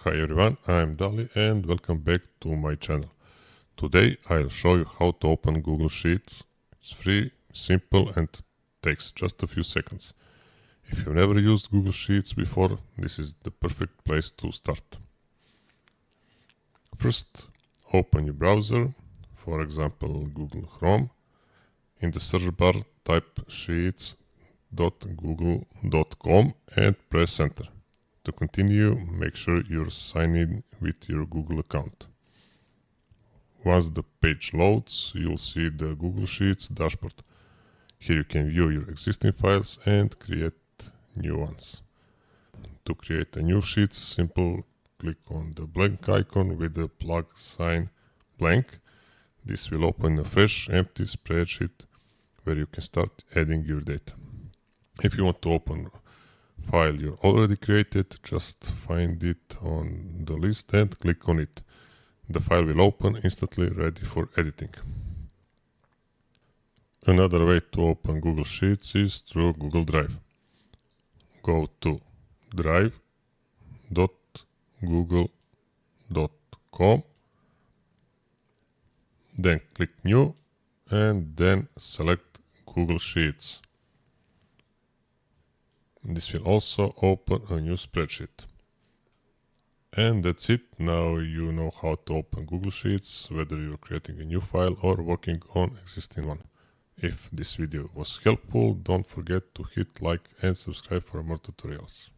Hi everyone, I'm Dali and welcome back to my channel. Today I'll show you how to open Google Sheets. It's free, simple and takes just a few seconds. If you've never used Google Sheets before, this is the perfect place to start. First, open your browser, for example Google Chrome. In the search bar type sheets.google.com and press enter. To continue, make sure you're signed in with your Google account. Once the page loads, you'll see the Google Sheets dashboard. Here you can view your existing files and create new ones. To create a new sheet, simple click on the blank icon with the plug sign blank. This will open a fresh, empty spreadsheet where you can start adding your data. If you want to open file you already created, just find it on the list and click on it. The file will open instantly, ready for editing. Another way to open Google Sheets is through Google Drive. Go to drive.google.com, then click New and then select Google Sheets. This will also open a new spreadsheet. And that's it. Now you know how to open Google Sheets, whether you're creating a new file or working on existing one. If this video was helpful, don't forget to hit like and subscribe for more tutorials.